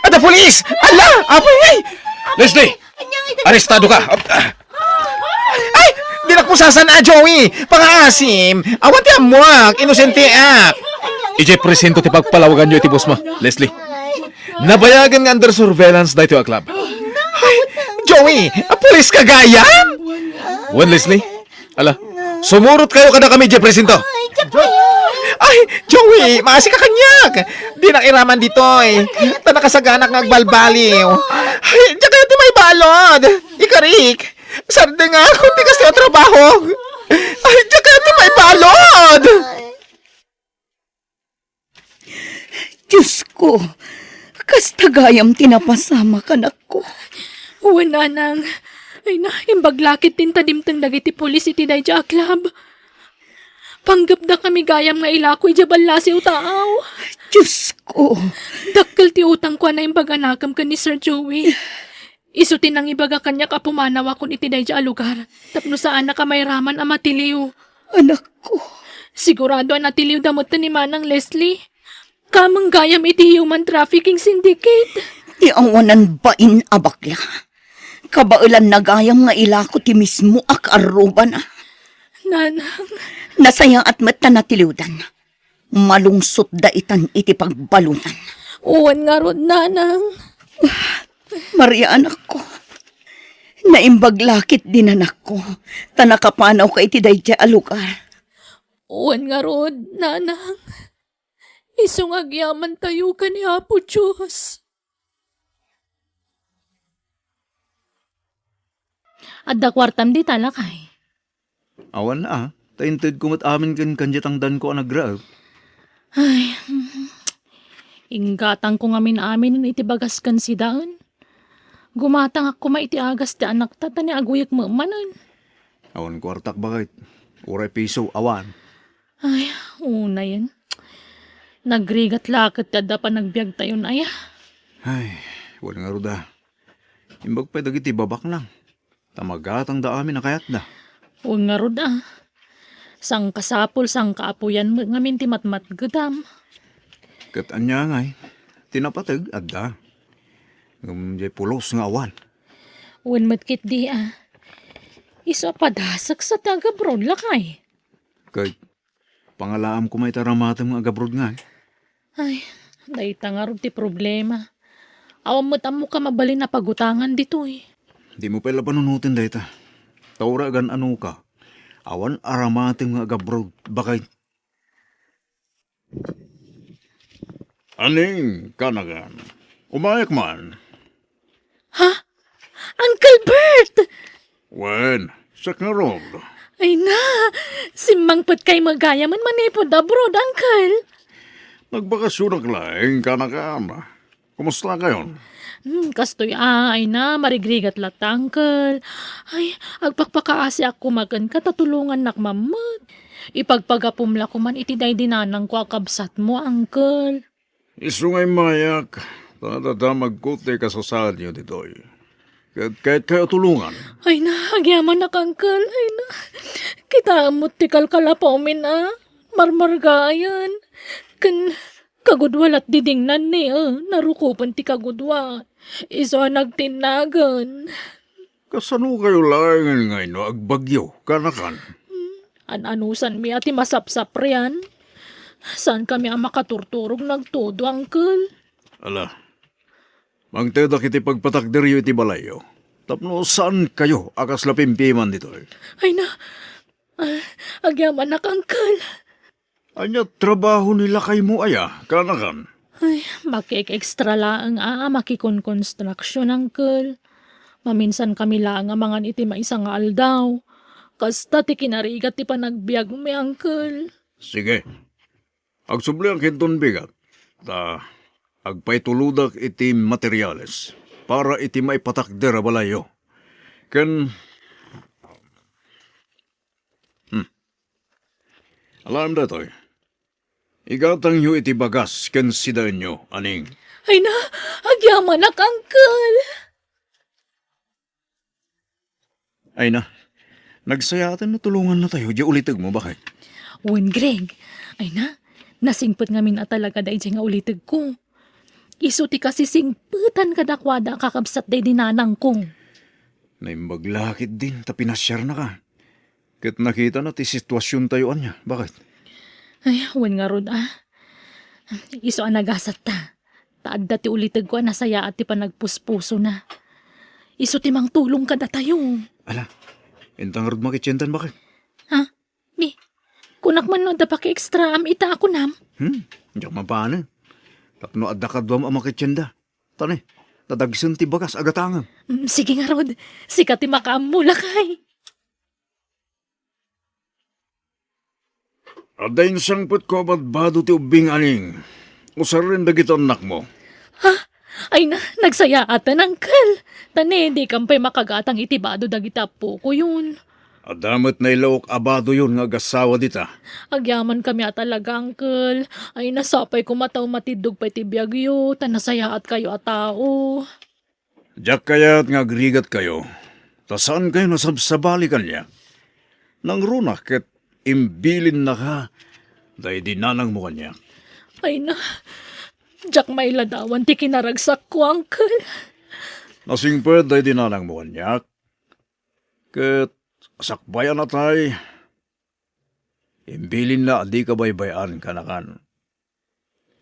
Ada pulis! Ala! Apoy ay! Leslie! Arestado ka! Ay! Di na ko sasana, Joey! Pangaasim! Awan ti amuak! Inosente ak! Ije presento ti pagpalawagan nyo iti boss mo, Leslie. Nabayagan nga under surveillance dahito a club. Ay! Joey! A pulis ka gaya? Wan, Leslie? Ala, sumurot kayo kada kami, ije presento. Ay, Joey, maasi ka kanyak. Di na iraman dito eh. Tanakasaganak ng agbalbaliw. Ay, diyan kayo ti may balod. Ikarik. Sarde nga, kung di kasi o trabaho. Ay, diyan kayo ti may balod. Diyos ko, kastagayam tinapasama kanak ko. Wala nang. Ay na, imbaglakit tin tadimtang dagiti pulis iti dayja a club. Panggap da kami gayam nga ilakoy jabal lasiw taaw. Diyos ko, Dakkel ti utang ko na imbaganakam ka ni Sir Joey. Isutin ang ibaga kanya kapumanawa kun iti dayja a lugar. Tapno saan na kamay raman a matiliw. anak ko. Sigurado ang natiliw damot ni Manang Leslie. Kamang gayam iti human trafficking syndicate. Di awanan bain abakla. Kabailan na gayam nga ilako ti mismo ak aruban. Nanang, Nasaya at mata natiliwdan. Malungsot da itan iti pagbalunan. uwan nga rod nanang. Maria, anak ko. Naimbaglakit din anak ko. Tanakapanaw ka iti dayja a lugar. Uwan nga rod, nanang. Isong agyaman tayo ka ni Apo Diyos. Adda kwartam di talakay. Awan na ah. Taintid kumot amin kan kanjatang dan ko ang nagraw. Ay, inggatang ko ngamin amin ng itibagas kan si Daan. Gumatang ako maitiagas ti anak tata ni aguyak maamanan. Awan kwartak bakit? Uray piso, awan. Ay, una yan. Nagrigat lakit tada pa nagbiag tayo na ya. Ay, wala nga ruda. Imbag pa dagiti babak lang. Tamagatang da amin nakayat na. Huwag nga rod ah. Sang kasapol, sang kaapuyan mo ngamin ti matmat gadam. Kat anya ngay, tinapatag adda. Jay pulos nga awan. Huwag matkit di ah. Iso padasak sa taga broad lakay. Kay, pangalaam ko may taramatam nga agabrod nga. Ay, dahita nga rod ti problema. Awam mo't amo ka mabalin na pagutangan dito eh. Di mo pala panunutin dayta. Taura gan ano ka. Awan aramatim nga agabrod. Bakay. Aning kanagan. Umayak man. Uncle Bert! Wen, sak nga rog. Ay na, simmangpot kay magayaman manipod abroad, Uncle. Nagbakasyon ang laing kanagan. Kumusta kayon? Kastoy ay na, marigrigat lat, Uncle. Ay, agpakpakaasi ako magan katatulungan nak mamad. Ipagpagapumla ko man iti day dinanang ko akabsat mo, Uncle. Isungay mayak. Tadadamag ko te kasasal niyo ditoy. Kahit kayo tulungan. Ay na, agyaman nak, Uncle. Ay na, kita amot ti kalkalapaw min marmargayan. Kagudwal at didingnan ni, narukupan ti kagudwal. Iso nagtinagan. Kasano kayo laing ngay no agbagyo, kanakan? Anusan mi ati masapsap riyan. Saan kami ang makaturturog nagtudo, Uncle? Ala, mangteda kiti pagpatakderyo iti balayo. Tapno saan kayo akas lapimpiman dito? Ay na, agyaman nak, Uncle. Anya trabaho nila kay mo aya, kanakan? Ay, makik-extra laang makikon-construction, Uncle. Maminsan kami lang ang mga iti maisang aldaw. Kasta ti kinarigat ti panagbiag mi, Uncle. Sige. Agsubli ang kinton bigat. Agpaituludak iti materyales para iti maipatakder a balayo. Ken Alam datoy. Igatang yu iti bagas ken sidaan nyo, aning. Ay na, agyaman nak, Uncle. Ay na, nagsayatan na tulungan na tayo. Di ulitag mo, bakit? Wen, Greg. Ay na, nasingpet ngamin at talaga da nga ulitig ko. Iso ti kasi singpetan kadakwada kakabsat day dinanang ko. Naimbaglakit din, tapinasyar na ka. Kat nakita na ti sitwasyon tayo niya. Bakit? Ay, wen nga rod Iso ang nagasat ta. Taad dati ulitig ko nasaya at ti panagpuspuso na. Iso ti mang tulong kada tayo. Ala, intang rod makityentan, bakit? Ha? Mi, kunak man no da pa extra am ita ako nam. Diyak mapana. Tapno adda kadwam ang makityenda. Tani, tadagsun ti bagas agatangan. Sige nga rod, sikat ti makaamula kay. Adayin sangput ko badbado ti ubing aning. Usar rin dagito anak mo. Ay na, nagsaya atan, Uncle. Tane, di kampay makagatang itibado dagita po ko yun. Adamat na ilawok abado yun nga gasawa dita. Agyaman kami at talaga, Uncle. Ay nasapay ko mataw matidog pa itibiyagyo, tanasaya at kayo at tao. Diyak kaya't nga grigat kayo. Ta saan kayo nasabsabali kanya? Nang runak ket imbilin na ka, dahi dinanang mo kanya. Ay na, Jack may ladawan ti kinaragsak ko, Uncle. Nasingped dahi dinanang mo kanya. Ket sakbayan na tay. Imbilin na di ka baybayan kanakan.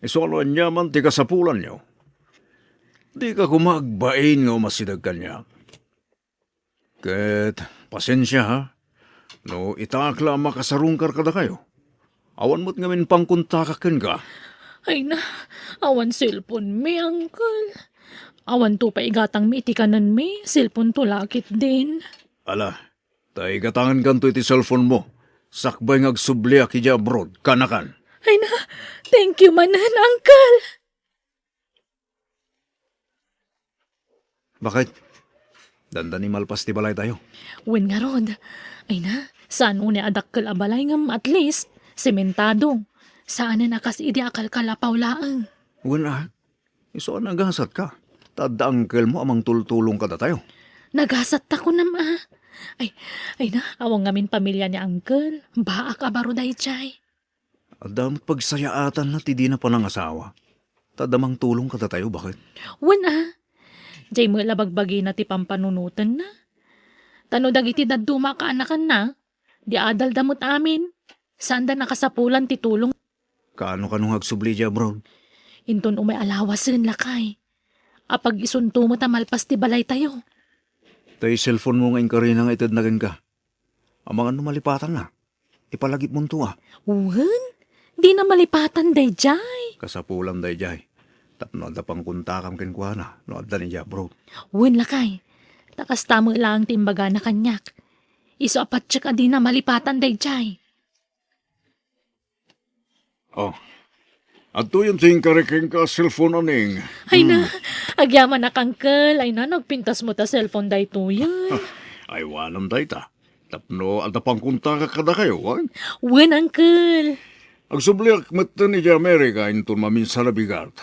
Isolo niya man ti kasapulan niyo. Di ka kumagbain nga umasidag kanya. Ket pasensya ha. No itakla makasarungkar kada kayo. Awan mo't ngamin pangkuntakakin ka. Ay na, awan cellphone mi, Uncle. Awan to pa igatang mi itikanan mi, cellphone to lakit din. Ala, tay gatangan kanto iti cellphone mo. Sakbay ngagsubli akidya abroad, kanakan. Ay na, thank you manan, Uncle. Bakit? Dandani malpas ti balay tayo. Wen nga rod. Ay na, saan una adakkel abalay ngam at least, sementado. Saan na nakas idi akal kalapaw laang. Wala. Iso nagasat ka. Tadda angkel mo amang tultulong kada tayo. Nagasat ta ko nam Ay na, awang ngamin pamilya ni Uncle. Baak abaro dahi chay. Adam pagsayaatan na ti di na panangasawa. Tadamang tulong kada tayo, bakit? Wen Jay mo labagbagi na ti pampanunutan na. Tano dagiti daduma ka anakan na. Di adal damot amin. Saan da nakasapulan ti tulong. Kaano kanong hagsubli dya, bro? Inton umay alawasin lakay. Apag isunto mo tamalpas ti balay tayo. Tay cellphone mo nga inkarina nga itad na ka. Amang ano malipatan na. Ipalagip mo tuwa. Wen? Di na malipatan day jay. Kasapulan day jay. Tapno ada pang kuntakam kenkwana. No adda ni dya, bro. Wen lakay. Takas tamo lang timbaga na kanyak. Iso apat tsaka di na malipatan day jay. Oh. Ato yung ting kariking ka cellphone aning. Ay na, agyaman na Uncle. Ay na, nagpintas mo ta cellphone day to yan. Ay wanam day ta. Tapno ada pang kuntaka kada kayo, wan? Wen, Uncle. Agsubliak mata ni dya Amerika intun maminsan na bigat.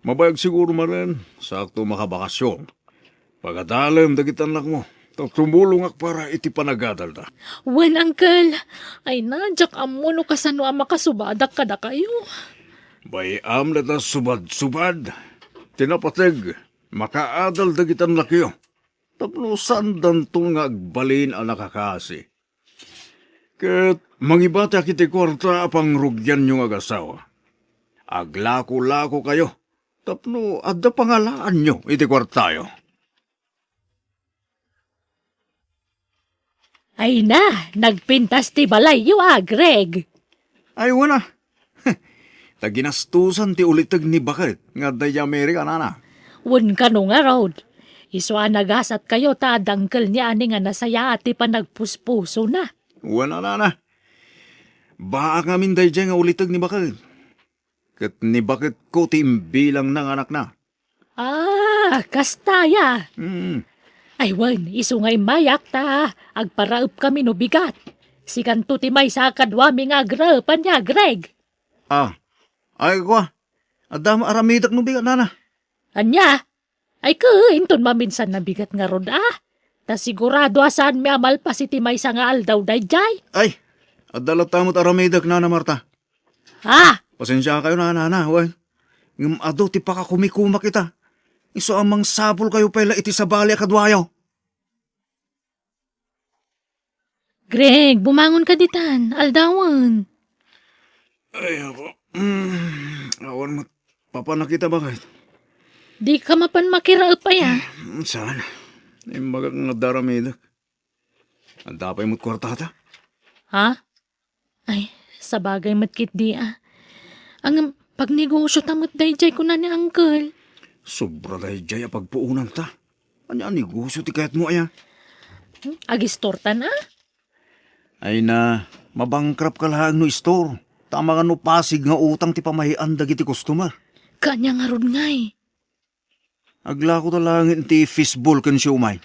Mabayag siguro man sakto makabakasyon. Pagadalam dagitan lang mo. Tumulong ak para iti panagadal ta. Wen, Uncle. Ay na, jak amo no kasano ang makasubadak kada kayo. Bayam na ta subad-subad. Tinapateg, makaadal dagitan lakyo. Tapno sandan to nga agbalin ang nakakasi. Ket mangibata kiti kwarta apang rugyan nyo nga asawa. Aglako-lako kayo. Tapno adda pangalaan nyo iti kwartayo. Ay na, nagpintas ti balay yu Greg. Ay wala. Taginastusan ti ulitag ni bakit nga day Amerika nana. Wen ka no nga road. Iso nagasat kayo ta dangkel niya ani nga nasaya ati pa nagpuspuso na. Wala nana. Baak ngamin day nga ulitag ni bakit. Kat ni bakit ko timbilang ng anak na. Kastaya. Hmm. Ay wen, iso ngay mayak ta. Agparaop kami no bigat. Si kanto ti may sa kadwami nga agrapan niya, Greg. Ay kwa. Adama aramidak no bigat nana. Anya, ay inton maminsan na bigat nga rod Ta sigurado asan mi amal pa si ti may sa nga aldaw dayjay. Ay, adalat tamot aramidak nana Marta. Pasensya kayo nana, way. Ngam ado ti pakakumikuma kita. Iso amang sabol kayo pala iti sa bali akadwayaw. Greg, bumangon ka ditan, aldawan. Ay ako. Awan mo. Papa nakita ba kahit? Di ka mapan makiraap pa ya. Saan? Imbagat nga daramidak. Ang dapay mo't kwartata. Ay, sa bagay matkit di Ang pagnegosyo tamot dayjay ko na ni Uncle. Sobra dahil jaya pagpuunan ta. Anya negosyo ti kayat mo aya. Agistortan Ay na, mabangkrap ka lang no store. Tama nga no pasig nga utang ti pamahian dagiti customer. Kanya nga rod ngay. Agla ko talangin ti fishball kan siumay.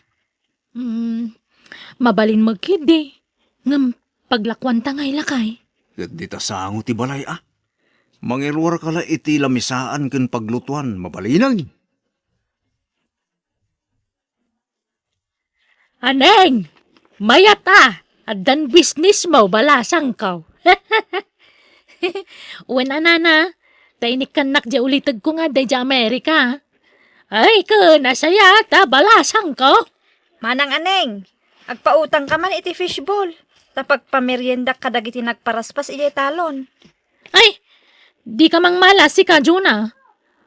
Mabalin magkidi. Ngam paglakwan ta ngay lakay. Kat di ta sango ti balay Mangirwar ka la iti lamisaan kan paglutuan, mabalinang. Aneng! Mayat Adan business mo, balasang ka. Uwan na. Tainik kan nak ja ulitag ko nga day ja Amerika. Ay ka, nasaya ta, balasang ka. Manang aneng, agpautang ka man iti fishball. Tapag pamerienda ka dagiti nagparaspas iti talon. Ay, di ka mang malas si Kajuna.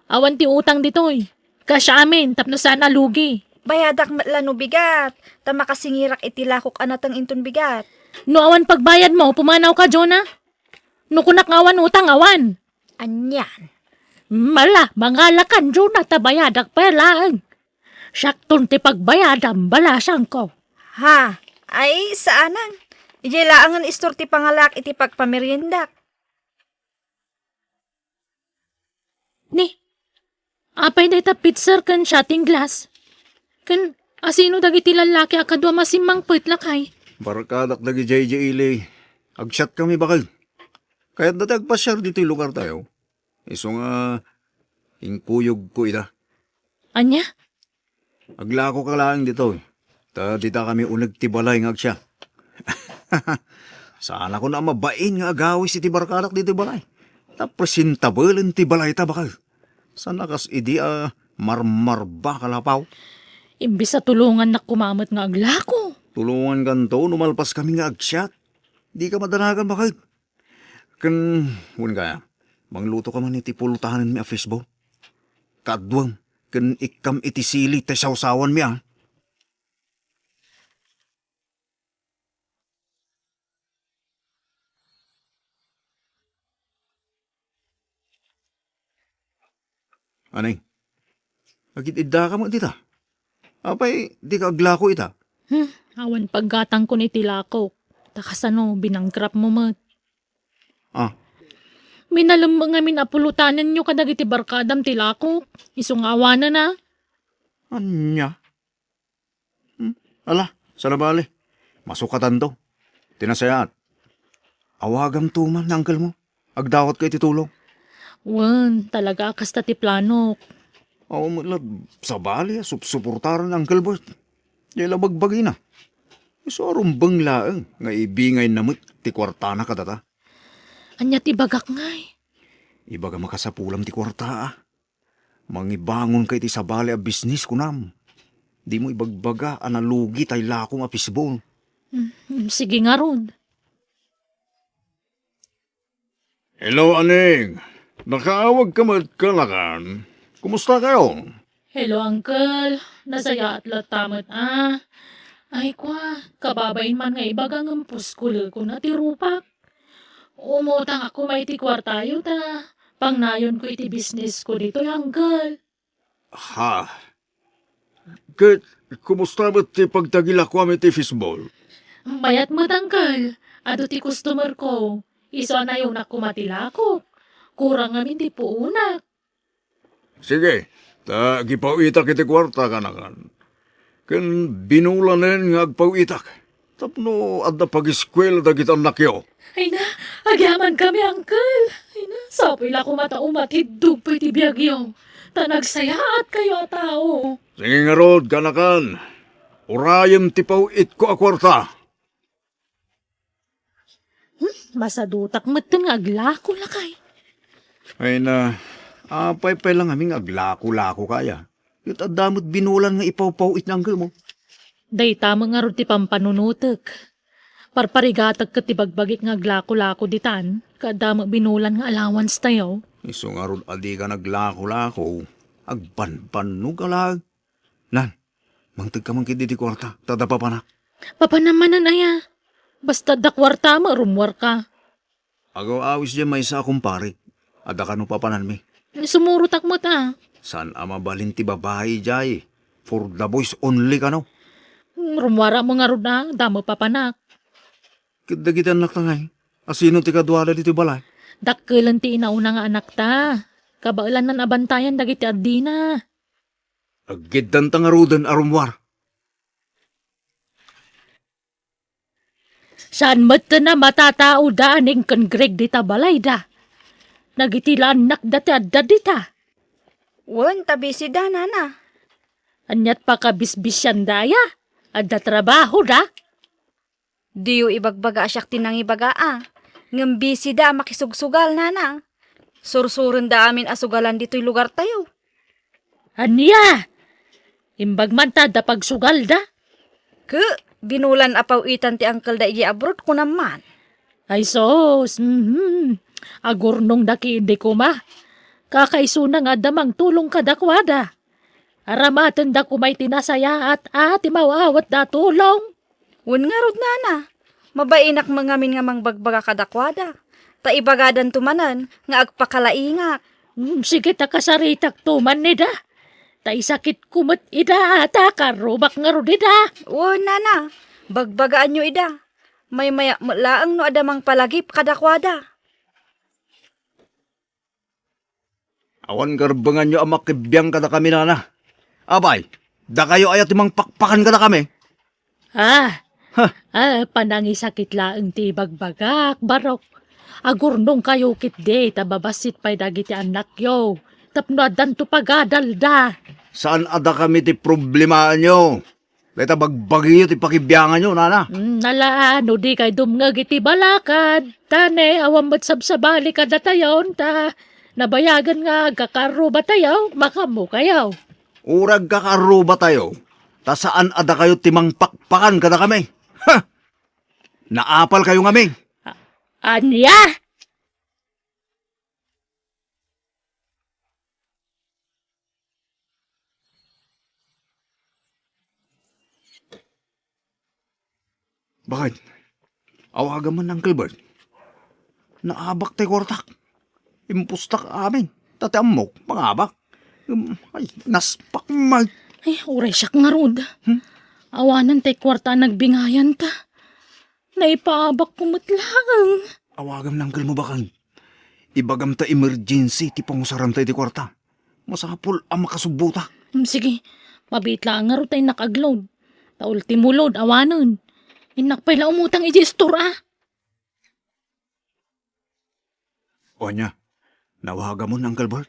Awan ti utang ditoy. Kasya amin, tapno sana lugi. Bayadak matlano bigat, ta makasingirak iti lakok anatang inton bigat. No awan pagbayad mo, pumanaw ka, Jonah. No kunak awan utang awan. Anyan. Mala, mangalakan, Jonah, tabayadak pelang. Sakton ti pagbayadam, balasang ko. Ha, ay saanan? Ije laangan istor ti pangalak iti pagpameriendak. Ni, apay day ta pitser kan shotting glass. Kan, asino dagiti lalaki akadwa masimang lakay. Barakadak dagi JJ Ilay. Agshot kami bakal. Kaya't dati agpasyar dito yung lugar tayo. Iso nga, hingkuyog ko ita. Anya? Aglako ka lang dito. Ta dita kami unag tibalay ng agsya. Sana ko na mabain nga agawis iti barakadak dito balay. Ta presentable ti balay ta bakal. Sana kas idi marmarba kalapaw. Imbis sa tulungan na kumamot nga aglako. Tulungan ganto, numalpas kami nga agsyat. Di ka madanagan bakal. Kan, kaya, mangluto ka man iti pulutahanan mi a fishball. Kadwang, kan ikam iti sili tay sawsawan mi Anay, agit idda ka mo dita. Apay, di ka aglako ita. Awan paggatang ko ni tilako. Takasano, binangkrap mo mat. Minalam nga minapulutanan nyo kadagiti barkadam tilako. Isong awanan na. Anya? Ala, salabali. Masukatan to. Tinasayat. Awagam tuman, uncle mo. Agdawat ka ititulong. Wan, talaga kasta ti planok. Awa mo lag, sabali, suportaran uncle Bert. Yala bagbagi na. Iso arumbang laang, nga ibingay namit, ti kwartana ka data. Anya ti bagak ngay. Ibaga makasapulam ti kwarta Mangibangon kay ti sabali a business kunam. Di mo ibagbaga, analugi tay lakong a pisbol. Sige nga rod. Hello, aning. Nakaawag ka magkalakan. Kumusta kayo? Hello, uncle. Nasaya at latamat Ay kwa, kababain man nga ibagang ang puskul ko na tirupak. Umutang ako may ti kwartayo ta. Pangnayon ko iti business ko dito, uncle. Ha? Kumusta ba ti pagtagila ko ti fishball? Mayat mo, uncle. Ado ti customer ko. Isa na yung nakumatilako. Kurang amin ti puunak. Sige, gipawitak iti kwarta ka na kan. Kan binulanin nga agpawitak. Tapno adda pag-eskwela dagit anak yo. Ay na, agyaman kami, Uncle. Ay na, sapoy la ko mataumat, hidug pa iti biyagyo. Tanagsayaat kayo tao. Sige nga rod, kanakan. Urayan tipaw it ko akwarta. Masadutak matan nga aglako lakay. Ay na, apay pa lang aming aglako-lako kaya. Yut adamot binulan nga ipaw-paw it nanggal mo. Day tama nga ron ti pampanunutek. Parparigatag ka ti bagbagik nga aglako-lako ditan. Kadama binulan nga allowance tayo. Iso nga rod adi ka naglako-lako. Agpan-panog alag. Nan, mangtag ka man kidi di kwarta. Tadapa pa na. Papanamanan aya. Basta dakwarta mo, rumwar ka. Agaw awis dyan may isa akong pare. Ada ka no papanan mi. Sumurutak mo ta. San ama balin ti babae jay. For the boys only ka no. Rumwara mo nga ron na, damo papanak. Kidagitan nak tangay. Asino ti kadwala dito balay. Dakkelan ti inauna nga anak ta. Kabailan nan abantayan dagiti addina. Aggidan tangarudan arumwar. Saan mat na matatao daaning kan Greg di tabalay da? Nagitilanak dati adda dita. Wen, tabi si Dana na. Anyat pa kabisbisyan daya. Adda trabaho da. Diyo ibagbaga asyak tinang ibaga. Ngam busy da makisugsugal na. Sursurun da amin asugalan dito'y lugar tayo. Anya? Imbag man ta da pagsugal da. Binulan apaw itan ti Uncle da iji abroad ko naman. Ay sos, agurnong daki hindi ko ma. Kakaisuna nga damang tulong kadakwada. Aramatan da ko may tinasaya at mawawat da tulong. Wen nga rod nana. Mabainak mangamin nga mangbagbaga kadakwada. Ta ibagadan tumanan nga agpakalaingak. Sige ta kasaritak tuman ni da. Tay sakit kumot ida ata karubak nga rod ida. Wen nana, bagbagaan nyo ida. May maya laang no adamang palagip kadakwada. Awan garbangan nyo ang makibiyang kada kami nana. Abay, da kayo ayat imang pakpakan kada kami. Panangi sakit laeng ti bagbagak, barok. Agurnong kayo kit de, tababasit pa'y dagiti anak yo. Tapno adan to pagadal da. Saan ada kami ti problema nyo? Leta bagbagi ti pakibiyangan nyo, nana. Nalaano di kay dumngag iti balakad. Tane, awam mat sabsabali ka datayon ta. Nabayagan nga kakaro ba tayo, makamu kayo. Urag kakaruba tayo. Ta saan ada kayo timang pakpakan kada kami? Ha! Naapal kayo ngami. Anya? Bakit? Awagan man ng Gilbert. Naabak tayo kwartak. Impustak amin. Tati amok, pangabak. Ay, naspak mag. Ay, uray siyak nga rod. Awanan tay kwarta nagbingayan ta. Naipaabak kumutlang. Awagan ng Gil mo bakang. Ibagam ta emergency ti pangusaran tayo di kwarta. Masapol ang makasubuta. Sige, mabit lang nga rod tay nakaglod. Ta ultimo load, awanan. Inak pa'y umutang i-gestor O niya, nawagan mo ng Gilbert.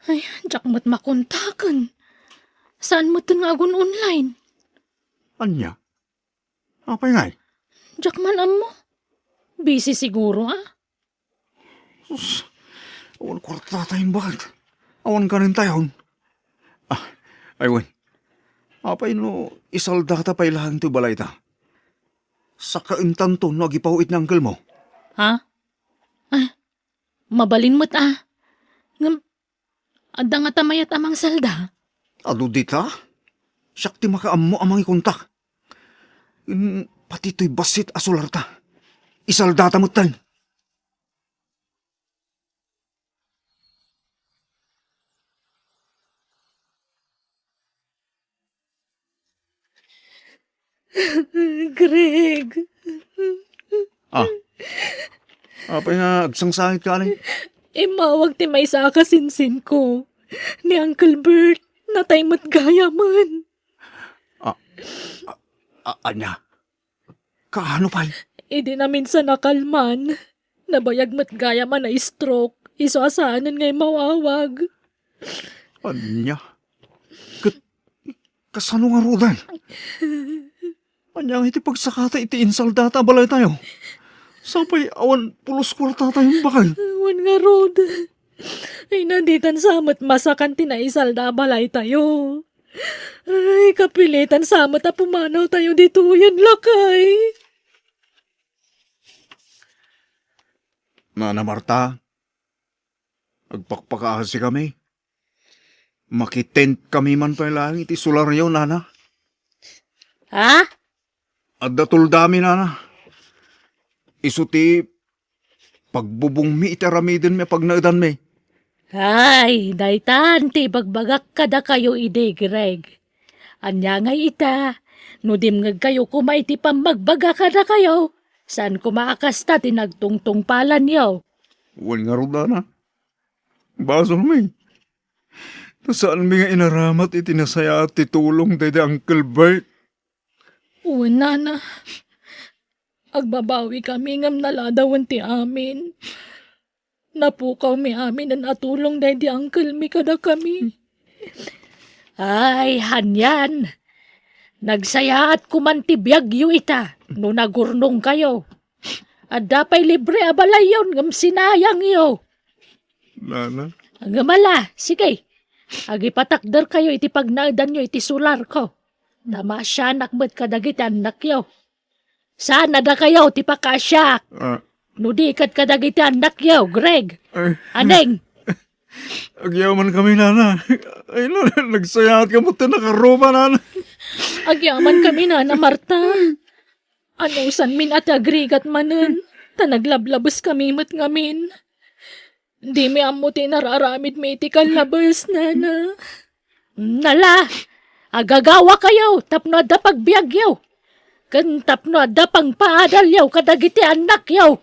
Ay, jak mo't makontakan. Saan mo nga agun online? Anya? Apay ngay? Jak man mo. Busy siguro Awan kwarta tayong bakit? Awan ka rin tayo. Aywan. Apay no, isalda ta pa ilang ti balay ta. Sa kaintan to, nagipawit ng Uncle mo. Ha? Ay, mabalin mo't Ngam, ada nga tamayat amang salda. Ano dita? Siyak ti makaam mo amang ikontak. Pati to'y basit asularta. Isaldata mo tayo. Greg. Apay nga, agsangsangit ka alay. Mawag ti may sa kasinsin ko. Ni Uncle Bert, natay mat gaya man. Anya, Kaano pal? Idi namin sa nakalman. Nabayag mat gaya man na stroke. Iso asahanan ngay mawawag. Anya? Kasano nga rodan? Anya iti pagsakata iti insaldata balay tayo. Sapay awan pulos kwarta tayong bakal. Awan nga rod. Ay nanditan samat masakan tinaisal na balay tayo. Ay kapilitan samat na pumanaw tayo dito yan lakay. Nana Marta, agpakpakaasi kami. Makitent kami man pa lang iti solaryo, nana. Ha? At datul dami, nana. Isuti pagbubong mi itaramidin mi pag naidan mi. Ay, daytan, ti bagbagak kada kayo ide, Greg. Anya nga ita, no dimngag kayo kumay ti pamagbaga kada kayo. Saan kumaakas ta tinagtungtong palan yaw? Huwag nga rin, nana. Baso mi. Saan mi nga inaramat itinasaya at titulong dede Uncle Bert? Uwan nana. Agbabawi kami ngam naladawan ti amin. Napukaw mi amin ang atulong dahil di uncle mi kada kami. Ay, hanyan. Nagsaya at kumantibiyag yu ita no nagurnong kayo. At dapay libre abalay yon ngam sinayang yo. Nana? Agamala, sige. Agipatakder kayo iti pagnagdan nyo iti sular ko. Tama siya nakmet kadagiti anak yo. Saan na da kayo ti pakasyak? Nudikat kadagiti anak yo, Greg. Aneng? Agyaman kami, nana. Ay, nana, nagsayahat ka mo ito nakaroba, nana. Agyaman kami na Marta. Ano san min at agrigat manen. Tanaglablabas kami mat ngamin. Di mi amuti nararamid mi iti kalabas, nana. Nala, agagawa kayo, tapno adda pagbiag yaw. Kan tapno adda pang paadal yaw kadagiti anak yaw.